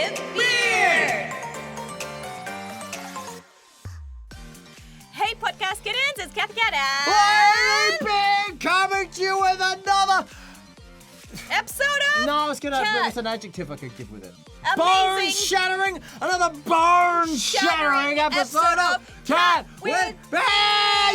with Beard! Hey, podcast kittens, it's Cathy Cat and... Ladybeard coming to you with another... episode of... No, I was gonna... Cat. What's an adjective I could give with it? Amazing. Bone-shattering! Another bone-shattering episode of Cat with Beard!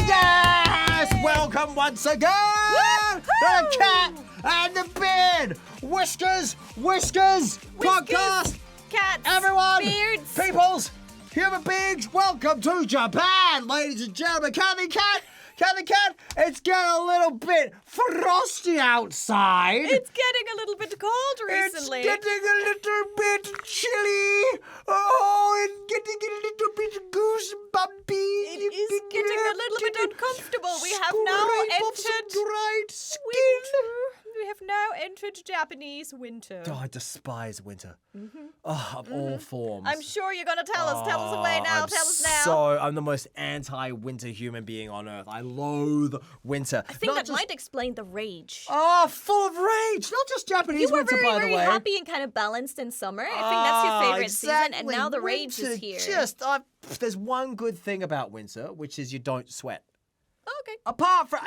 Yes! Welcome once again to the Cat and the Beard! Whiskers podcast! Cats, Everyone! beards. Peoples! Human beings! Welcome to Japan! Ladies and gentlemen, Cathy Cat! Cathy Cat, it's getting a little bit frosty outside. It's getting a little bit cold recently. It's getting a little bit chilly. Oh, it's getting a little bit goosebumpy. It is getting a little bit uncomfortable. We have now entered winter. We have now entered Japanese winter. Oh, I despise winter. Oh, of all forms. I'm sure you're going to tell us. Tell us away now. Tell us now. I'm the most anti-winter human being on earth. I loathe winter. I think that might explain the rage. Oh, full of rage. Not just Japanese You were winter, very, by the very way. happy and kind of balanced in summer. I think that's your favorite season, and Exactly. now the rage is Winter here. There's one good thing about winter, which is you don't sweat. Oh, okay. Apart from,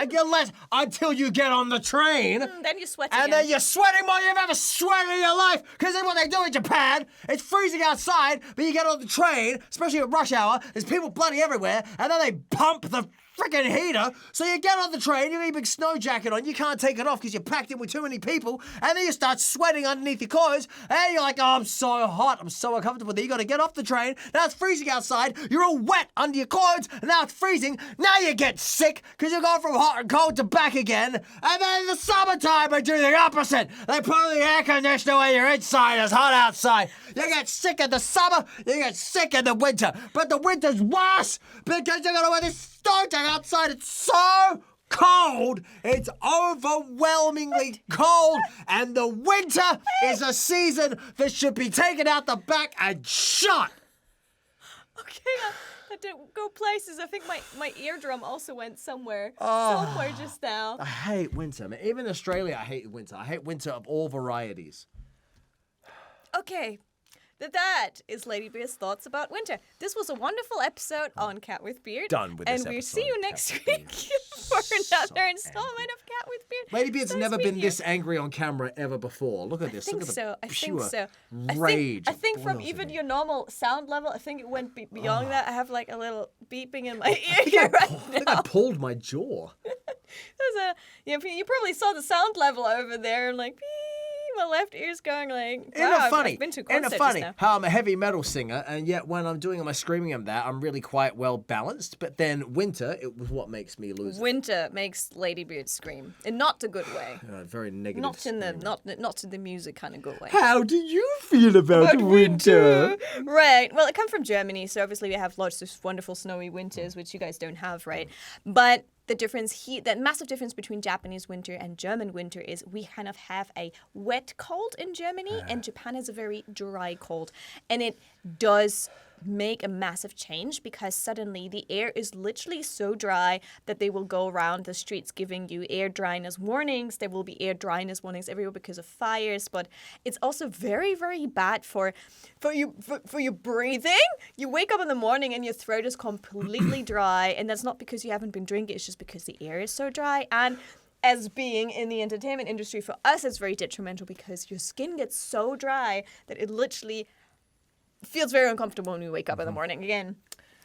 until you get on the train. Then you sweat And again. then you're sweating more than you've ever sweated in your life. Because that's what they do in Japan. It's freezing outside, but you get on the train, especially at rush hour, there's people bloody everywhere, and then they pump the freaking heater. So you get on the train, you got a big snow jacket on, you can't take it off because you're packed in with too many people, and then you start sweating underneath your clothes, and you're like, oh, I'm so hot, I'm so uncomfortable. Then you got to get off the train. Now it's freezing outside, you're all wet under your clothes, and now it's freezing. Now you get sick because you're going from hot and cold to back again. And then in the summertime, they do the opposite. They put on the air conditioner when you're inside, it's hot outside. You get sick in the summer, you get sick in the winter. But the winter's worse because you're going to wear this snow jacket outside. It's so cold. It's overwhelmingly cold. And the winter is a season that should be taken out the back and shot. Okay, that didn't go places. I think my eardrum also went somewhere just now. I hate winter, man. Even in Australia, I hate winter. I hate winter of all varieties. Okay, that is Ladybeard's thoughts about winter. This was a wonderful episode on Cat with Beard. Done with this And we'll episode see you of next Cat with week Beard. for another So installment of Cat with Beard. Ladybeard's So never nice been meeting you. this angry on camera ever before. Look at this. I think Look at so. the I pure think so. rage. I think from boils in even me. your normal sound level, I think it went beyond that. I have like a little beeping in my ear right I now. think I pulled my jaw. You probably saw the sound level over there, and like, beep, my left ear's going like. Isn't Wow, it funny? I've been to a Isn't concert it just funny now. how I'm a heavy metal singer, and yet when I'm doing my screaming and that, I'm really quite well balanced. But then winter, it was what makes me lose. Winter makes Ladybeard scream, in not a good way. Very negative. Not in the screaming. not in the music kind of good way. How do you feel about winter? Right. Well, I come from Germany, so obviously we have lots of wonderful snowy winters, which you guys don't have, right? But the difference here, that massive difference between Japanese winter and German winter is we kind of have a wet cold in Germany, and Japan has a very dry cold. And it does make a massive change because suddenly the air is literally so dry that they will go around the streets giving you air dryness warnings. There will be air dryness warnings everywhere because of fires, but it's also very, very bad for your breathing. You wake up in the morning and your throat is completely dry, and that's not because you haven't been drinking, it's just because the air is so dry. And as being in the entertainment industry, for us it's very detrimental because your skin gets so dry that it literally feels very uncomfortable when you wake up in the morning. Again,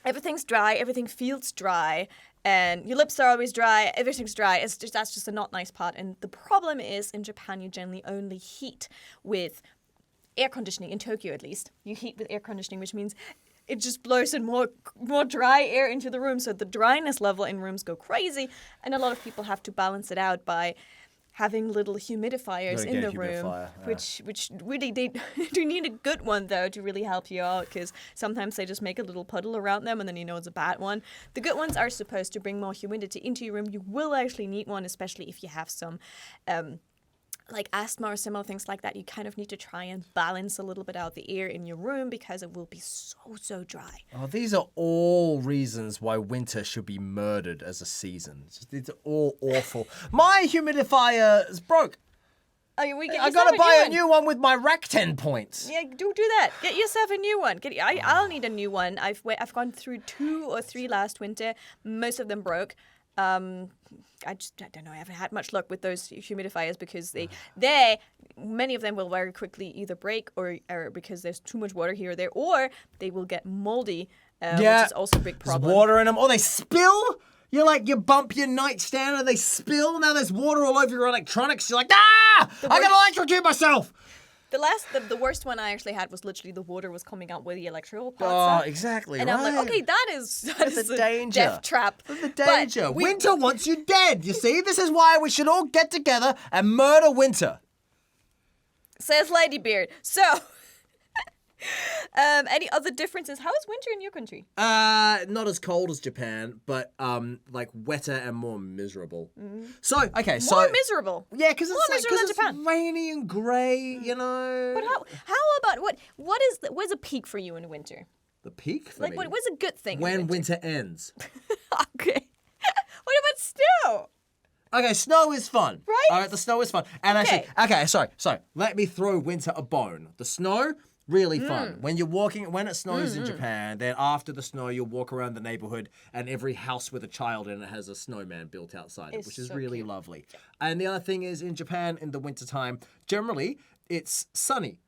everything's dry, everything feels dry, and your lips are always dry, everything's dry. That's just a not nice part. And the problem is, in Japan, you generally only heat with air conditioning, in Tokyo at least. You heat with air conditioning, which means it just blows in more dry air into the room, so the dryness level in rooms go crazy, and a lot of people have to balance it out by having little humidifiers in the room, which really they do need a good one though to really help you out, because sometimes they just make a little puddle around them and then you know it's a bad one. The good ones are supposed to bring more humidity into your room. You will actually need one, especially if you have some like asthma or similar things like that. You kind of need to try and balance a little bit out the air in your room because it will be so dry. Oh, these are all reasons why winter should be murdered as a season. It's all awful. My humidifier is broke. I mean, I gotta buy a new one with my Rakuten points. Yeah, do that. Get yourself a new one. I'll need a new one. I've gone through 2 or 3 last winter. Most of them broke. I don't know. I haven't had much luck with those humidifiers because many of them will very quickly either break or because there's too much water here or there, or they will get moldy, which is also a big problem. There's water in them, or they spill. You bump your nightstand and they spill. Now there's water all over your electronics. You're like, I gotta electrocute myself. The worst one I actually had was literally the water was coming out where the electrical parts Oh, are. exactly. And I'm like, okay, that is the danger. Death trap. The danger. Winter wants you dead. You see, this is why we should all get together and murder Winter. Says Ladybeard. So, any other differences? How is winter in your country? Not as cold as Japan, but wetter and more miserable. So, okay, More miserable. Yeah, because it's Japan. rainy and grey, you know. But how about where's a peak for you in winter? The peak for me? What's a good thing? When in winter ends. Okay. What about snow? Okay, snow is fun. Right? All right, the snow is fun. And actually, sorry. Let me throw winter a bone. The snow, really fun. When it snows in Japan, then after the snow, you'll walk around the neighborhood and every house with a child in it has a snowman built outside it, which is so really cute. lovely. And the other thing is in Japan, in the wintertime, generally, it's sunny.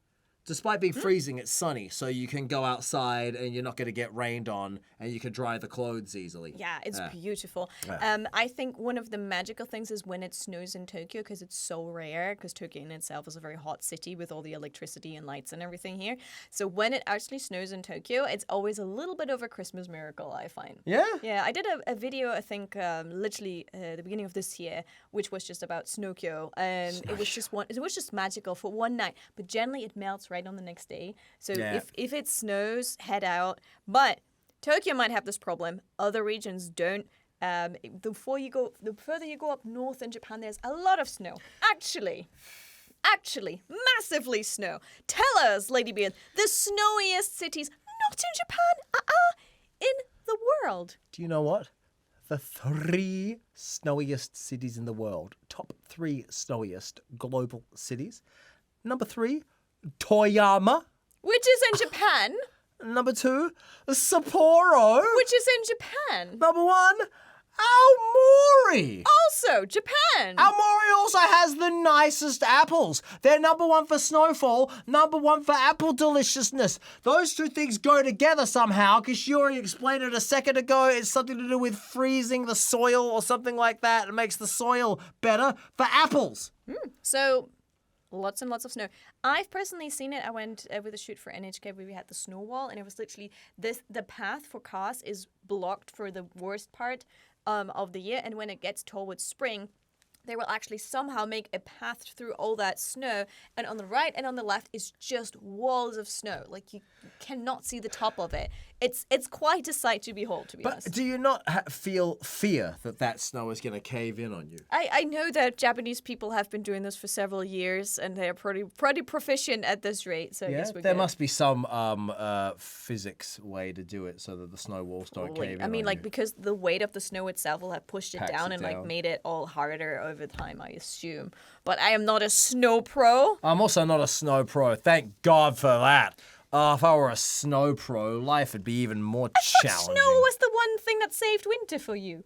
Despite being freezing, it's sunny, so you can go outside and you're not going to get rained on, and you can dry the clothes easily. Yeah, it's beautiful. I think one of the magical things is when it snows in Tokyo, because it's so rare, because Tokyo in itself is a very hot city with all the electricity and lights and everything here. So when it actually snows in Tokyo, it's always a little bit of a Christmas miracle, I find. Yeah? Yeah, I did a video, I think, literally the beginning of this year, which was just about Snokyo, and it was just magical for one night. But generally, it melts right on the next day. So if it snows, head out. But Tokyo might have this problem. Other regions don't. The further you go up north in Japan, there's a lot of snow. Actually, massively snow. Tell us, Ladybeard, the snowiest cities, not in Japan, in the world. Do you know what? The 3 snowiest cities in the world. Top 3 snowiest global cities. Number 3, Toyama. Which is in Japan. Number 2, Sapporo. Which is in Japan. Number 1, Aomori. Also, Japan. Aomori also has the nicest apples. They're number 1 for snowfall, number 1 for apple deliciousness. Those 2 things go together somehow, because she already explained it a second ago. It's something to do with freezing the soil or something like that. It makes the soil better for apples. So, lots and lots of snow. I've personally seen it. I went with a shoot for NHK where we had the snow wall, and it was literally the path for cars is blocked for the worst part of the year, and when it gets towards spring, they will actually somehow make a path through all that snow, and on the right and on the left is just walls of snow. Like, you cannot see the top of it. It's quite a sight to behold, to be honest. But do you not feel fear that snow is going to cave in on you? I know that Japanese people have been doing this for several years, and they're pretty proficient at this rate. So I guess we're there good. must be some physics way to do it so that the snow walls don't cave in I mean, on you. because the weight of the snow itself will have pushed it Packs down it and down. made it all harder over time, I assume. But I am not a snow pro. I'm also not a snow pro. Thank God for that. If I were a snow pro, life would be even more challenging. Snow was the one thing that saved winter for you.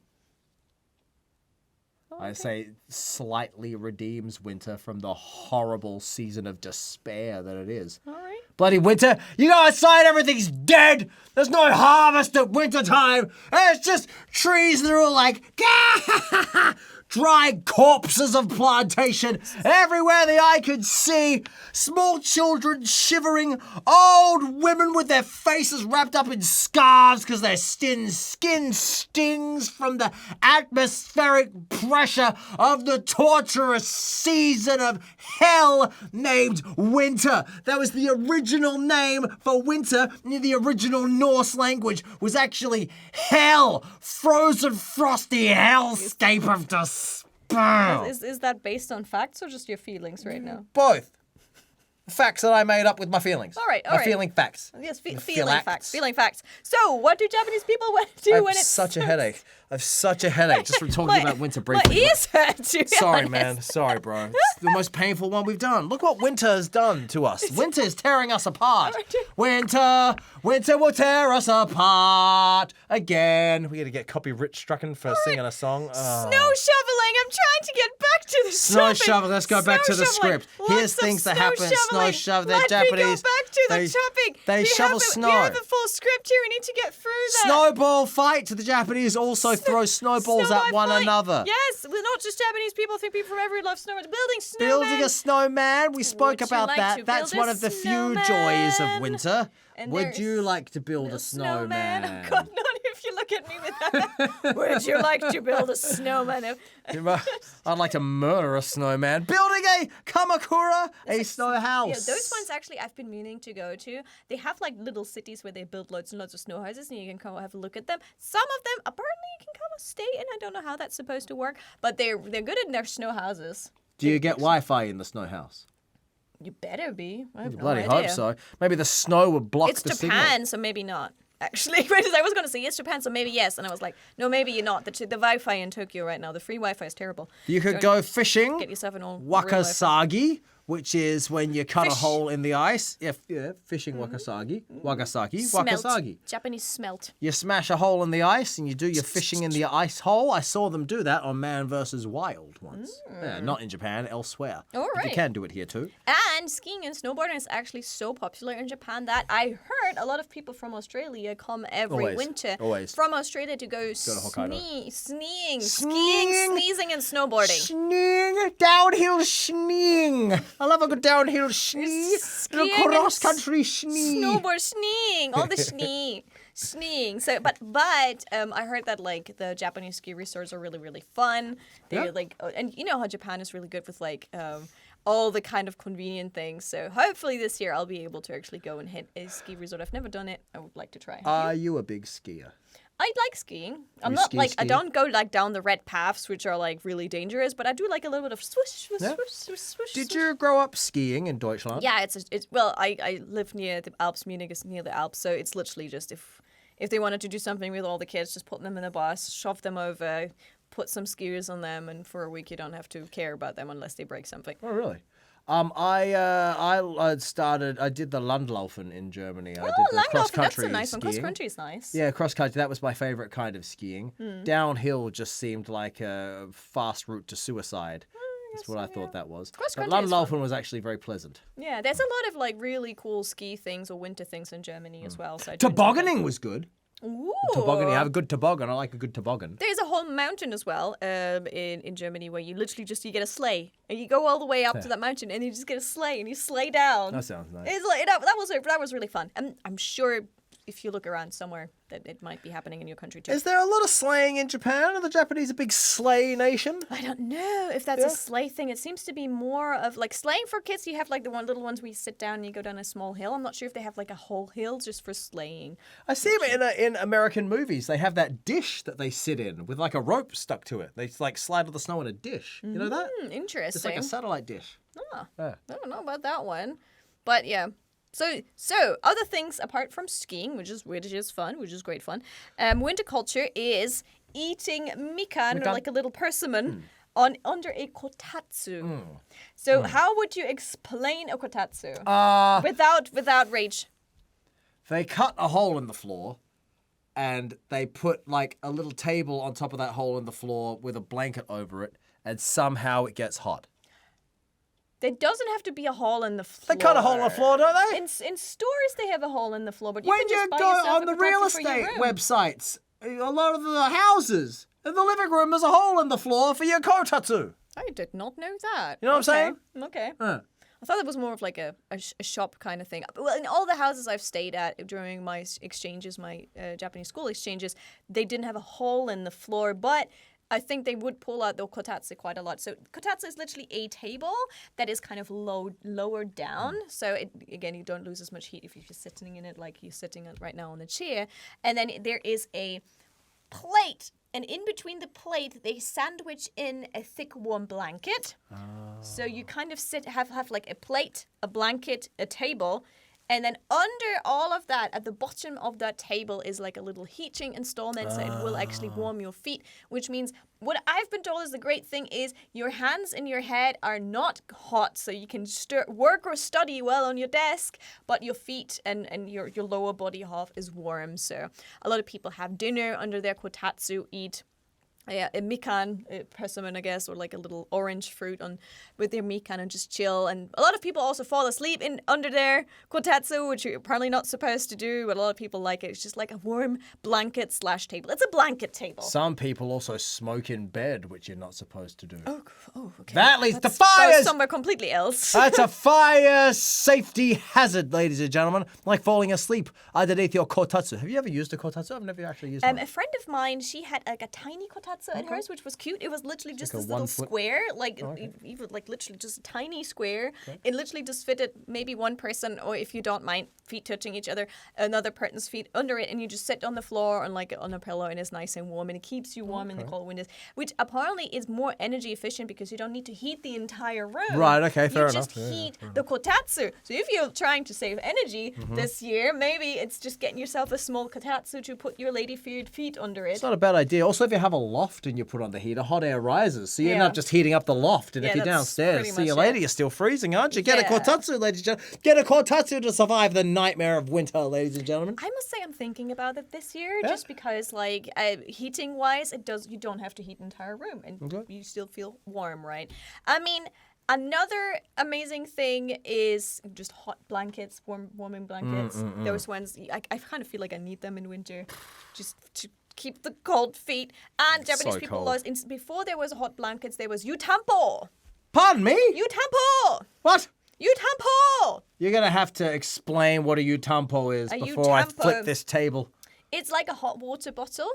I say slightly redeems winter from the horrible season of despair that it is. All right. Bloody winter. You go outside, everything's dead. There's no harvest at winter time. It's just trees that are all like, dry corpses of plantation everywhere the eye could see. Small children shivering. Old women with their faces wrapped up in scarves because their skin stings from the atmospheric pressure of the torturous season of hell named winter. That was the original name for winter in the original Norse language, was actually hell. Frozen, frosty hellscape of despair. Is that based on facts or just your feelings right now? Both. Facts that I made up with my feelings. All right, all my right. feeling facts. Yes, The feeling facts. Feeling facts. So, what do Japanese people do I when have it's such a headache. I have such a headache just from talking about winter briefly. My ears hurt, to be Sorry, honest. man. Sorry, bro. It's the most painful one we've done. Look what winter has done to us. Winter is tearing us apart. Winter will tear us apart again. We got to get copyright stricken for singing a song. Snow shoveling. I'm trying to get back to the Snow shopping. shovel. Let's go back to the Shoveling. script. Lots Here's of things that snow happen. Snow shoveling. shovel. They're Let Japanese. me go back to the shopping. They shovel snow. We have a full script here. We need to get through that. Snowball fight. The Japanese also throw snowballs at one another. Yes, we're not just Japanese people. I think people from everywhere love snowmen. Building snowmen. Building a snowman. We spoke Would you about like that. to That's build one a of the few snowman? joys of winter. And Would there's you like to build a snowman? Oh God, not if you look at me with that. Would you like to build a snowman? I'd like to murder a snowman. Building a kamakura, a snow house. Yeah, those ones actually I've been meaning to go to. They have like little cities where they build loads and loads of snow houses, and you can come have a look at them. Some of them apparently you can come and stay in. I don't know how that's supposed to work, but they're good in their snow houses. Do you get Wi-Fi in the snow house? You better be. I have no Bloody idea. hope so. Maybe the snow would block It's the Japan, signal. so maybe not. Actually, I was going to say yes, Japan, so maybe yes, and I was like, no, maybe you're not. The Wi-Fi in Tokyo right now, the free Wi-Fi is terrible. You could go fishing. Get yourself an old real Wi-Fi. Wakasagi, which is when you cut a Fish. hole in the ice. Yeah, fishing wakasagi. Wakasagi. Smelt. Wakasagi. Japanese smelt. You smash a hole in the ice and you do your fishing in the ice hole. I saw them do that on Man vs. Wild once. Yeah, not in Japan, elsewhere. All But you right. can do it here too. And skiing and snowboarding is actually so popular in Japan that I heard a lot of people from Australia come every Always, winter always. from Australia to go Hokkaido. skiing, sneezing, and snowboarding. Schneeing, downhill schneeing. I love a good downhill schnee. Skiing Little and cross-country schnee. Snowboard sneeing, all the sneeing. So, but I heard that like the Japanese ski resorts are really really fun. They're Yeah. like, and you know how Japan is really good with like all the kind of convenient things. So hopefully this year I'll be able to actually go and hit a ski resort. I've never done it. I would like to try. Are you a big skier? I like skiing. I'm You not ski, like I ski? don't go like down the red paths, which are like really dangerous, but I do like a little bit of swish, swish, Yeah. swish, swish, swish. Did swish. you grow up skiing in Deutschland? Yeah, it's well, I live near the Alps. Munich is near the Alps, so it's literally just if they wanted to do something with all the kids, just put them in a bus, shove them over, put some skiers on them, and for a week you don't have to care about them unless they break something. Oh, really? I did the Landlaufen in Germany. I did the Langdorf, that's cross-country a nice one. Cross skiing. country is nice. Yeah, cross-country, that was my favorite kind of skiing. Downhill just seemed like a fast route to suicide. That's what I thought that was. But Cross-country is Landlaufen was actually very pleasant. Yeah, there's a lot of like really cool ski things or winter things in Germany as well. So I do enjoy Tobogganing was good. that. Ooh. Tobogganing, have a good toboggan. I like a good toboggan. There's a whole mountain as well in Germany where you literally you get a sleigh and you go all the way up to that mountain and you just get a sleigh and you sleigh down. That sounds nice. It's like that was really fun. And I'm sure if you look around somewhere that it might be happening in your country too. Is there a lot of sleighing in Japan? Are the Japanese a big sleigh nation? I don't know if that's a sleigh thing. It seems to be more of like sleighing for kids. You have like the little ones where you sit down and you go down a small hill. I'm not sure if they have like a whole hill just for sleighing. I see them in American movies. They have that dish that they sit in with like a rope stuck to it. They like slide all the snow in a dish. You know that? Interesting. It's like a satellite dish. Ah, Yeah. I don't know about that one, but yeah. So other things apart from skiing, which is fun, which is great fun. Winter culture is eating mikan, or like a little persimmon, under a kotatsu. So how would you explain a kotatsu without rage? They cut a hole in the floor, and they put like a little table on top of that hole in the floor with a blanket over it, and somehow it gets hot. There doesn't have to be a hole in the floor. They cut a hole in the floor, don't they? In stores, they have a hole in the floor, but you When can just you buy go yourself on a the real kotatsu for your estate room. websites, a lot of the houses in the living room, there's a hole in the floor for your kotatsu. I did not know that. You know what I'm saying? Okay. Huh. I thought it was more of like a shop kind of thing. Well, in all the houses I've stayed at during my exchanges, my Japanese school exchanges, they didn't have a hole in the floor, but I think they would pull out the kotatsu quite a lot. So kotatsu is literally a table that is kind of lower down. So again, you don't lose as much heat if you're just sitting in it like you're sitting right now on the chair. And then there is a plate. And in between the plate, they sandwich in a thick warm blanket. So you kind of have like a plate, a blanket, a table. And then under all of that, at the bottom of that table is like a little heating installment, so it will actually warm your feet, which means what I've been told is the great thing is your hands and your head are not hot, so you can work or study well on your desk, but your feet and your lower body half is warm. So a lot of people have dinner under their kotatsu, eat a mikan, a persimmon, I guess, or like a little orange fruit with their mikan and just chill. And a lot of people also fall asleep under their kotatsu, which you're apparently not supposed to do, but a lot of people like it. It's just like a warm blanket / table. It's a blanket table. Some people also smoke in bed, which you're not supposed to do. Oh, okay. That leads to Goes fires! somewhere completely else. That's a fire safety hazard, ladies and gentlemen. Like falling asleep underneath your kotatsu. Have you ever used a kotatsu? I've never actually used one. A friend of mine, she had like a tiny kotatsu at hers, which was cute. It was literally just like this a little 1 foot- square, even like literally just a tiny square. Okay. It literally just fitted maybe one person, or if you don't mind, feet touching each other, another person's feet under it, and you just sit on the floor on a pillow, and it's nice and warm, and it keeps you warm in the cold winters, which apparently is more energy efficient because you don't need to heat the entire room. Right, okay, fair enough. You just heat the kotatsu. So if you're trying to save energy this year, maybe it's just getting yourself a small kotatsu to put your Ladybeard feet under it. It's not a bad idea. Also, if you have a loft and you put on the heater, hot air rises. So you end up just heating up the loft. And if you're downstairs, see you later, you're still freezing, aren't you? Get a kotatsu, ladies and gentlemen. Get a kotatsu to survive the nightmare of winter, ladies and gentlemen. I must say I'm thinking about it this year, just because, like, heating-wise, you don't have to heat an entire room, and you still feel warm, right? I mean, another amazing thing is just hot blankets, warming blankets. Those ones, I kind of feel like I need them in winter, just to keep the cold feet. And Japanese people lost. Before there was hot blankets, there was yutampo. Pardon me? Yutampo. What? Yutampo. You're going to have to explain what a yutampo is before I flip this table. It's like a hot water bottle.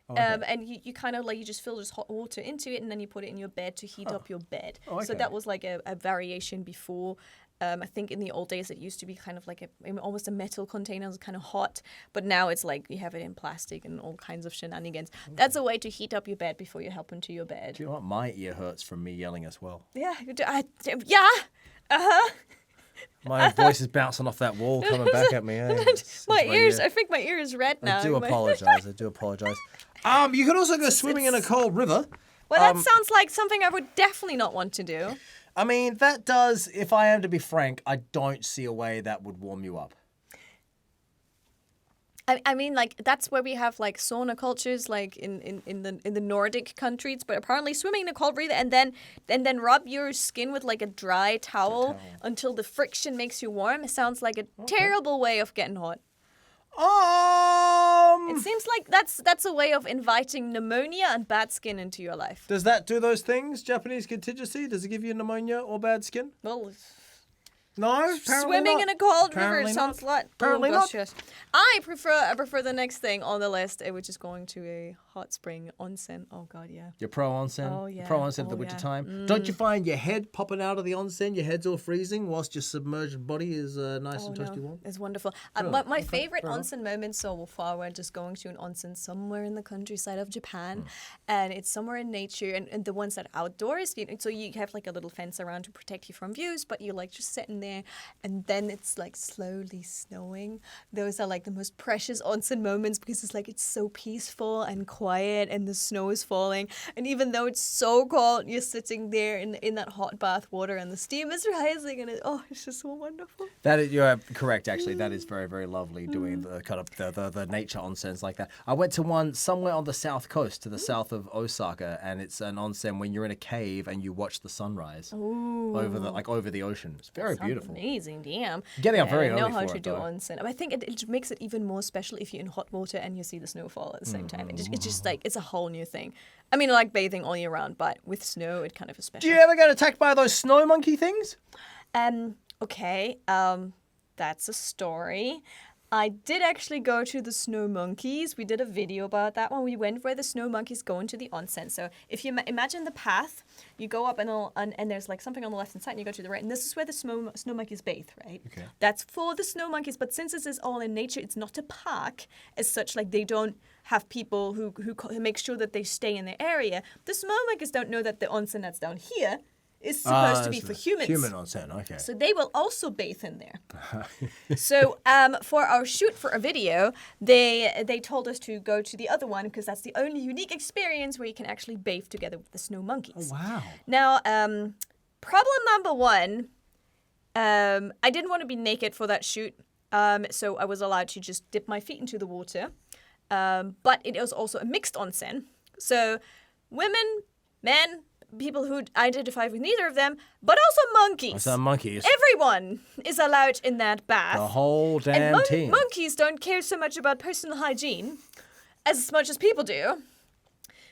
And you kind of like, you just fill just hot water into it, and then you put it in your bed to heat up your bed. So that was like a variation before. I think in the old days it used to be kind of like almost a metal container. It was kind of hot, but now it's like you have it in plastic and all kinds of shenanigans. That's a way to heat up your bed before you help into your bed. Do you know what? My ear hurts from me yelling as well. Yeah. My voice is bouncing off that wall, coming back at me. My ears. I think my ear is red now. I do apologize. You could also go swimming in a cold river. Well, that sounds like something I would definitely not want to do. I mean, that does, if I am to be frank, I don't see a way that would warm you up. I mean, like, that's where we have, like, sauna cultures, like, in the Nordic countries. But apparently swimming in a cold river and then rub your skin with, like, a dry towel until the friction makes you warm. It sounds like a terrible way of getting hot. It seems like that's a way of inviting pneumonia and bad skin into your life. Does that do those things, Japanese contingency? Does it give you pneummonia or bad skin? Well, no, swimming in a cold river sounds like apparently not. Yes. I prefer the next thing on the list, which is going to a hot spring onsen. Oh god, yeah. You're pro onsen. Oh yeah. You're pro onsen at the winter time. Don't you find your head popping out of the onsen? Your head's all freezing whilst your submerged body is nice and toasty warm. It's wonderful. My favorite onsen moment so far, we're just going to an onsen somewhere in the countryside of Japan, and it's somewhere in nature, and the ones that are outdoors. So you have like a little fence around to protect you from views, but you're like just sitting there, and then it's like slowly snowing. Those are like the most precious onsen moments because it's so peaceful and quiet, and the snow is falling, and even though it's so cold, you're sitting there in that hot bath water, and the steam is rising, and it's just so wonderful. You're correct, actually. That is very, very lovely doing the kind of the nature onsens like that. I went to one somewhere on the south coast, to the south of Osaka, and it's an onsen when you're in a cave and you watch the sunrise over the ocean. It's very beautiful. Amazing, damn. Getting up very early I know how for to it, do though. onsen. I think it makes it even more special if you're in hot water and you see the snowfall at the same time. It's just like, it's a whole new thing. I mean, I like bathing all year round, but with snow, it kind of is special. Do you ever get attacked by those snow monkey things? Okay, that's a story. I did actually go to the snow monkeys. We did a video about that one. We went where the snow monkeys go into the onsen. So if you imagine the path, you go up and there's like something on the left hand side, and you go to the right, and this is where the snow monkeys bathe, right? Okay. That's for the snow monkeys, but since this is all in nature, it's not a park as such. Like, they don't have people who make sure that they stay in their area. The snow monkeys don't know that the onsen that's down here is supposed to be for humans. Human onsen, okay. So they will also bathe in there. So for our shoot for a video, they told us to go to the other one because that's the only unique experience where you can actually bathe together with the snow monkeys. Oh, wow. Now, problem number one, I didn't want to be naked for that shoot, so I was allowed to just dip my feet into the water. But it was also a mixed onsen. So women, men, people who identify with neither of them, but also monkeys. Some monkeys. Everyone is allowed in that bath. The whole damn team. Monkeys don't care so much about personal hygiene as much as people do.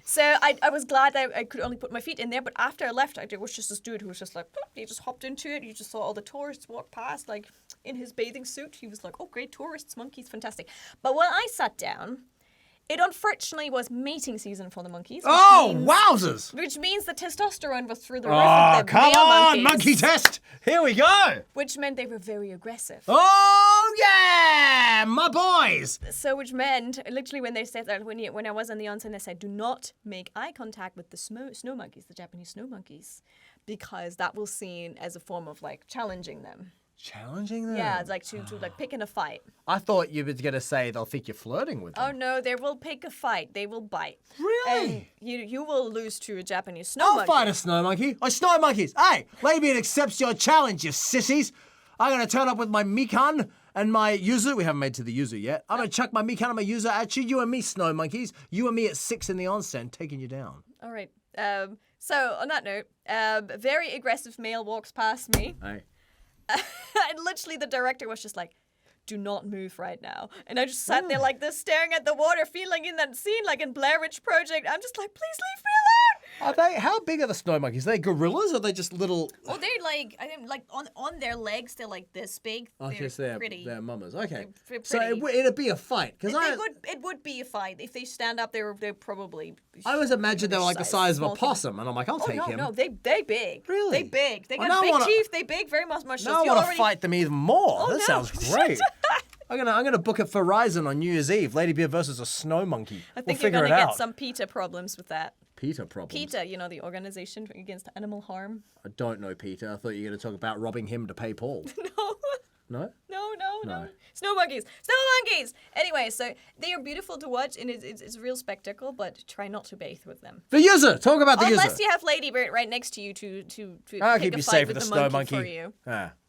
So I was glad that I could only put my feet in there, but after I left, there was just this dude who was just like, he just hopped into it. You just saw all the tourists walk past, like, in his bathing suit. He was like, oh, great, tourists, monkeys, fantastic. But when I sat down, it unfortunately was mating season for the monkeys. Wowzers! Which means the testosterone was through the roof Oh, of the come male on, monkeys, monkey test! Here we go! which meant they were very aggressive. Oh, yeah! My boys! So which meant, literally when they said that, when I was on the onsen, they said, do not make eye contact with the snow monkeys, the Japanese snow monkeys, because that will seen as a form of, like, challenging them. Challenging them? Yeah, it's like to like pick in a fight. I thought you were going to say they'll think you're flirting with them. Oh no, they will pick a fight. They will bite. Really? And you will lose to a Japanese snow I'll monkey. fight a snow monkey. Oh, snow monkeys. Hey, Ladybeard accepts your challenge, you sissies. I'm going to turn up with my mikan and my yuzu. We haven't made to the yuzu yet. I'm going to chuck my mikan and my yuzu at you. You and me, snow monkeys. You and me at 6 in the onsen, taking you down. All right. So on that note, very aggressive male walks past me. Hey. And literally the director was just like, do not move right now. And I just sat there like this, staring at the water, feeling in that scene like in Blair Witch Project. I'm just like, please leave me alone. How big are the snow monkeys? Are they gorillas or are they just little... Well, they're like, I think like on their legs, they're like this big. I guess they're mamas. Okay. They're So pretty. it'd be a fight. Because It would be a fight. If they stand up, they're probably... I always imagined they were like the size of a small possum. And I'm like, I'll take him. No, they big. Really? They big. They Well, got now I big wanna- teeth. They big, very much. Now I want to fight them even more. That no. sounds great. I'm gonna book it for Ryzen on New Year's Eve. Ladybeard versus a snow monkey. I think we'll you're figure gonna it get out. some PETA problems with that. PETA problems. PETA, you know, the Organization Against Animal Harm. I don't know PETA. I thought you were going to talk about robbing him to pay Paul. No. No? No. Snow monkeys. Anyway, so they are beautiful to watch, and it's a real spectacle. But try not to bathe with them. The user. Talk about the Unless user. you have Ladybird right next to you to I'll pick keep a you fight safe with with the the snow monkey monkey. for you.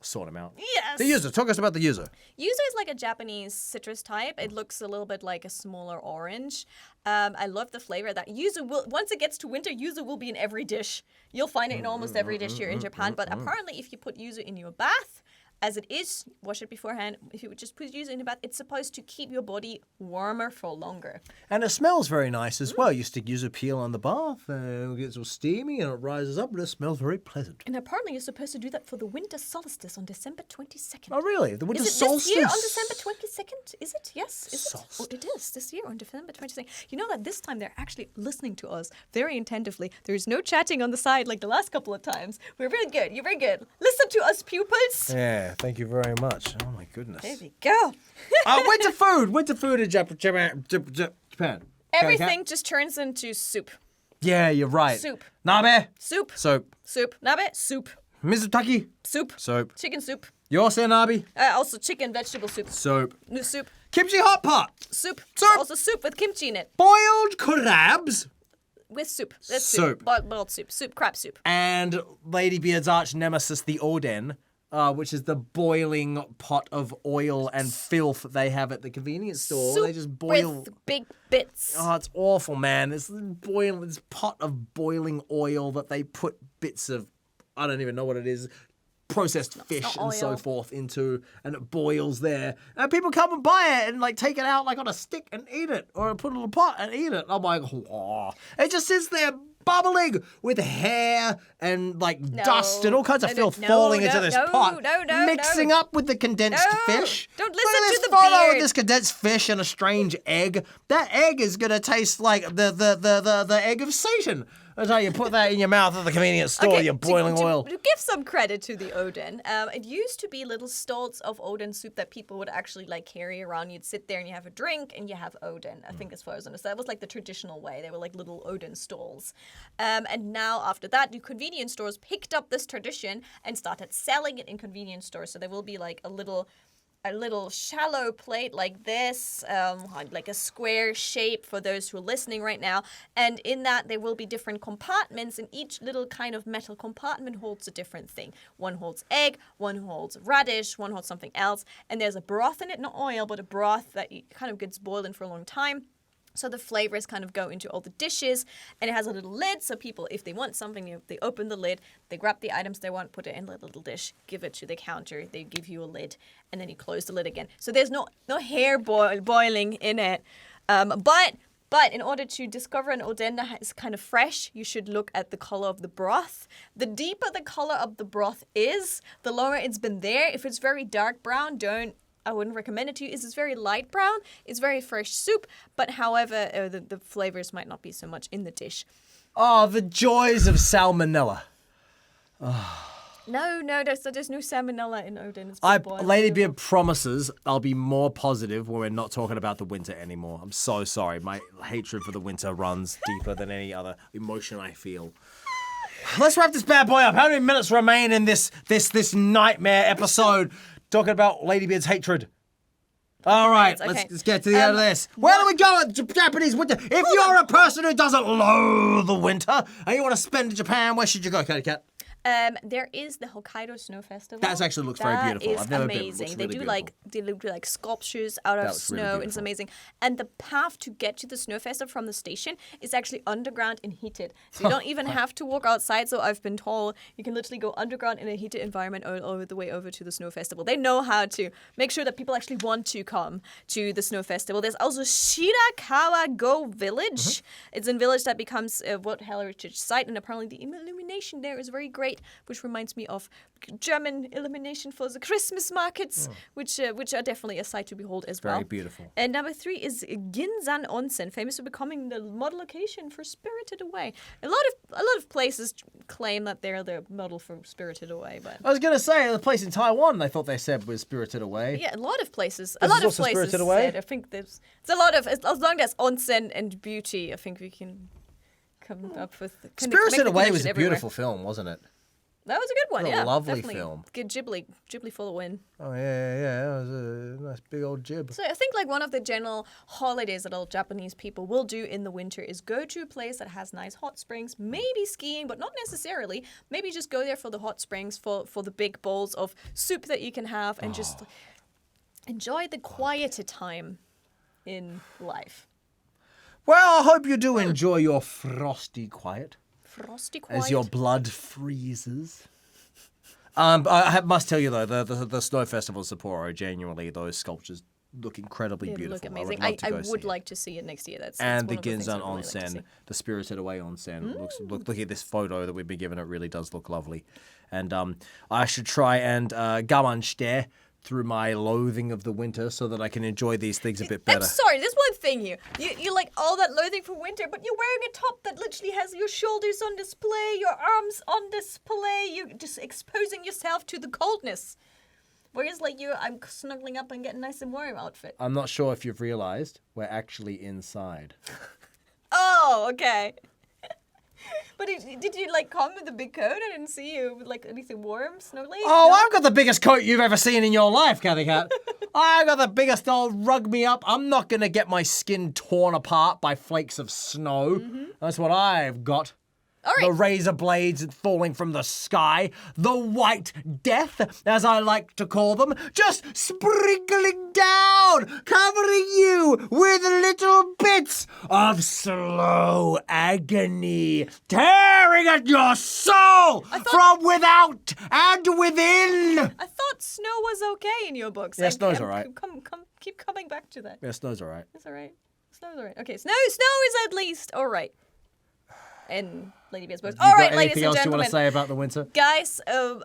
Sort him out. Yes. The user. Talk us about the user. Yuzu is like a Japanese citrus type. It looks a little bit like a smaller orange. I love the flavor of that. Yuzu will, once it gets to winter, yuzu will be in every dish. You'll find it in almost every dish here in Japan. But apparently, if you put yuzu in your bath, as it is, wash it beforehand. If you would just put yuzu in your bath, it's supposed to keep your body warmer for longer. And it smells very nice as well. You stick yuzu peel on the bath, and it gets all steamy, and it rises up, and it smells very pleasant. And apparently, you're supposed to do that for the winter solstice on December 22nd. Oh, really? The winter Is it solstice? this year on December 22nd? Is it? Yes. Is Solstice. it? Oh, it is this year on December 22nd. You know that this time they're actually listening to us very attentively. There's no chatting on the side like the last couple of times. We're very good. You're very good. Listen to us, pupils. Yeah, thank you very much. Oh, my goodness. There we go. Winter food. Winter food in Japan. Everything just turns into soup. Yeah, you're right. Soup. Nabe. Soup. Soap. Soup. Nabe. Soup. Mizutaki. Soup. Soap. Chicken soup. Yose nabe. Also chicken vegetable soup. Soap. New soup. Kimchi hot pot. Soup. Soup. Also soup with kimchi in it. Boiled crabs. With soup. That's Soup. Boiled soup. Soup. Crab soup. And Ladybeard's arch nemesis, the Oden, which is the boiling pot of oil and filth they have at the convenience store. Soup They just boil. with big bits. Oh, it's awful, man. This pot of boiling oil that they put bits of, I don't even know what it is, processed fish not and so oil. forth into, and it boils there. And people come and buy it and like take it out like on a stick and eat it, or put it in a pot and eat it. I'm like, oh. It just sits there bubbling with hair and like dust and all kinds of filth falling into this pot, mixing up with the condensed fish. Don't Look listen at to this the photo beard. of this condensed fish and a strange egg. That egg is gonna taste like the egg of Satan. That's how you put that in your mouth at the convenience store, your boiling oil. To give some credit to the Odin, it used to be little stalls of Odin soup that people would actually like carry around. You'd sit there and you have a drink and you have Odin. I think as far as I understand, that was like the traditional way. They were like little Odin stalls. And now after that, the convenience stores picked up this tradition and started selling it in convenience stores. So there will be like a little shallow plate like this, like a square shape for those who are listening right now. And in that, there will be different compartments, and each little kind of metal compartment holds a different thing. One holds egg, one holds radish, one holds something else. And there's a broth in it, not oil, but a broth that kind of gets boiled in for a long time. So the flavors kind of go into all the dishes, and it has a little lid. So people, if they want something, they open the lid, they grab the items they want, put it in a little dish, give it to the counter. They give you a lid, and then you close the lid again. So there's no hair boiling in it. But in order to discover an Odin that is kind of fresh, you should look at the color of the broth. The deeper the color of the broth is, the longer it's been there. If it's very dark brown, I wouldn't recommend it to you. It's very light brown. It's very fresh soup. But however, the flavors might not be so much in the dish. Oh, the joys of salmonella. No, there's no salmonella in Odin. Ladybeard promises I'll be more positive when we're not talking about the winter anymore. I'm so sorry. My hatred for the winter runs deeper than any other emotion I feel. Let's wrap this bad boy up. How many minutes remain in this nightmare episode? Talking about Ladybeard's hatred. All right, okay. let's get to the end of this. Where do we go at Japanese winter? If you're a person who doesn't loathe the winter and you want to spend in Japan, where should you go, Cathy Cat? There is the Hokkaido Snow Festival. That actually looks very beautiful. I've never amazing. been. They do like sculptures out of snow. Really it's amazing. And the path to get to the Snow Festival from the station is actually underground and heated. So you don't even have to walk outside. So I've been told you can literally go underground in a heated environment all the way over to the Snow Festival. They know how to make sure that people actually want to come to the Snow Festival. There's also Shirakawa-go Village. It's a village that becomes a World Heritage Site, and apparently the illumination there is very great, which reminds me of German illumination for the Christmas markets, which are definitely a sight to behold as well. Very beautiful. And number 3 is Ginzan Onsen, famous for becoming the model location for Spirited Away. A lot of places claim that they're the model for Spirited Away, but I was gonna say the place in Taiwan they thought they said was Spirited Away. yeah, a lot of places. This is also Spirited Away? Said, I think there's a lot of, as long as onsen and beauty, I think we can come up with. Spirited Away was a beautiful film, wasn't it? That was a good one, What a yeah. lovely definitely. film. Good Ghibli for the win. Oh, yeah. That was a nice big old jib. So I think like one of the general holidays that all Japanese people will do in the winter is go to a place that has nice hot springs, maybe skiing, but not necessarily. Maybe just go there for the hot springs, for the big bowls of soup that you can have, and just enjoy the quieter time in life. Well, I hope you do enjoy your frosty quiet. Frosty quiet. As your blood freezes. I must tell you though, the Snow Festival of Sapporo, genuinely, those sculptures look incredibly beautiful. Look amazing. I would like to see it next year. That's and one the of things Ginzan I'd really like to Onsen, see. the Spirited Away Onsen. Look at this photo that we've been given. It really does look lovely. And I should try and gamanshite through my loathing of the winter so that I can enjoy these things a bit better. I'm sorry, there's one thing here. You like all that loathing for winter, but you're wearing a top that literally has your shoulders on display, your arms on display. You're just exposing yourself to the coldness. Whereas like I'm snuggling up and getting nice and warm outfit. I'm not sure if you've realized we're actually inside. Oh, okay. But did you like come with a big coat? I didn't see you with like anything warm, snuggly. Oh, No? I've got the biggest coat you've ever seen in your life, Cathy Cat. I got the biggest. They'll rug me up. I'm not gonna get my skin torn apart by flakes of snow. That's what I've got. All right. The razor blades falling from the sky, the white death, as I like to call them, just sprinkling down, covering you with little bits of slow agony, tearing at your soul from without and within. I thought snow was okay in your books. Yeah, snow's all right. Keep coming back to that. Yeah, snow's all right. It's all right. Snow's all right. Okay, snow is at least all right. And Ladybeard's books. All right, ladies and Anything else you gentlemen. want to say about the winter? Guys, of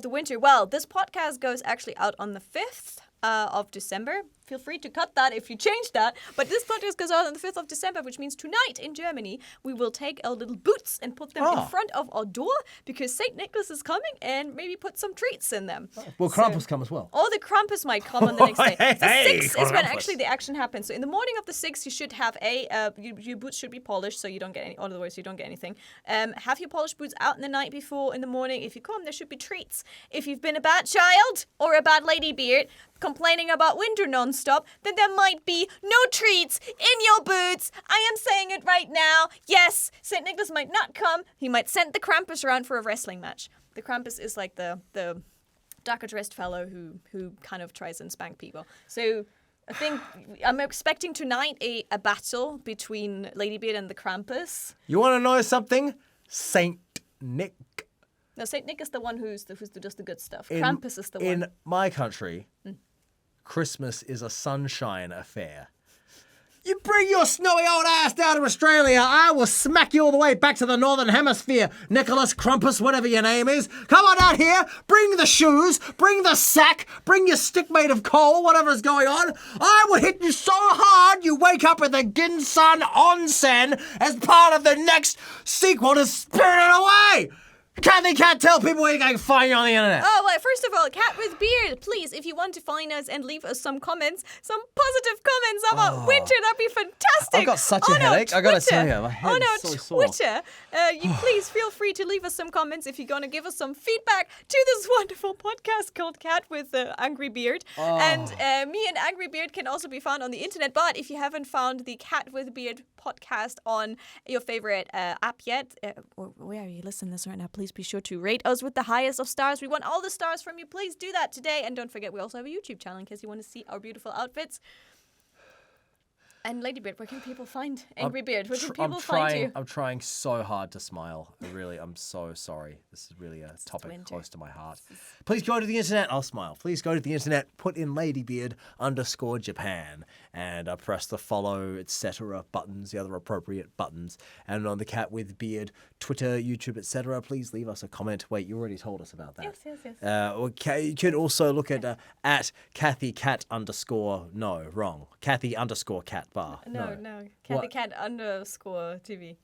the winter. Well, this podcast goes actually out on the 5th of December. Feel free to cut that if you change that. But this podcast goes out on the 5th of December, which means tonight in Germany, we will take our little boots and put them in front of our door because St. Nicholas is coming and maybe put some treats in them. Will Krampus come as well? Or the Krampus might come on the next day. The 6th is when Krampus. actually the action happens. So in the morning of the 6th, you should have your boots should be polished so you don't get any, otherwise you don't get anything. Have your polished boots out in the night before, in the morning. If you come, there should be treats. If you've been a bad child or a bad Ladybeard, complaining about winter non-stop, then there might be no treats in your boots. I am saying it right now. Yes, St. Nicholas might not come. He might send the Krampus around for a wrestling match. The Krampus is like the darker dressed fellow who kind of tries and spank people. So I think I'm expecting tonight a battle between Ladybeard and the Krampus. You want to know something? Saint Nick. No, St. Nick is the one who does the good stuff. Krampus is the one. In my country, Christmas is a sunshine affair. You bring your snowy old ass down to Australia, I will smack you all the way back to the Northern Hemisphere. Nicholas Krampus, whatever your name is. Come on out here, bring the shoes, bring the sack, bring your stick made of coal, whatever is going on. I will hit you so hard you wake up at the Ginsan Onsen as part of the next sequel to Spirited Away. Cathy Cat, tell people where you can find you on the internet. Oh, well, first of all, Cat with Beard, please, if you want to find us and leave us some comments, some positive comments about winter, that'd be fantastic. I've got such a headache, I gotta tell you, my head is so sore. Twitter, you please feel free to leave us some comments if you're going to give us some feedback to this wonderful podcast called Cat with Angry Beard. And me and Angry Beard can also be found on the internet, but if you haven't found the Cat with Beard podcast on your favorite app yet, or where are you listening to this right now, please be sure to rate us with the highest of stars. We want all the stars from you. Please do that today. And don't forget, we also have a YouTube channel in case you want to see our beautiful outfits. And Ladybeard, where can people find Angry Beard? Where can people find you? I'm trying so hard to smile. I'm so sorry. This is really a topic close to my heart. Please go to the internet. I'll smile. Please go to the internet, put in Ladybeard_Japan, and press the follow, etc. buttons, the other appropriate buttons. And on the Cat with Beard, Twitter, YouTube, etc. Please leave us a comment. Wait, you already told us about that. Yes. Okay, you could also look at Cathy Cat _ no, wrong. Cathy _Cat bar. No. Cathy Cat _TV.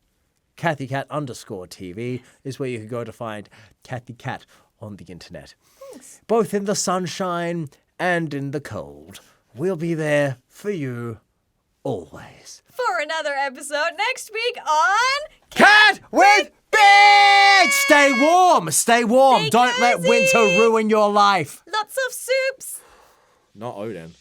Cathy Cat _TV is where you can go to find Cathy Cat on the internet. Thanks. Both in the sunshine and in the cold. We'll be there for you always. For another episode next week on Cat with Beard! Stay warm. Stay Don't let cozy. winter ruin your life. Lots of soups. Not Odin.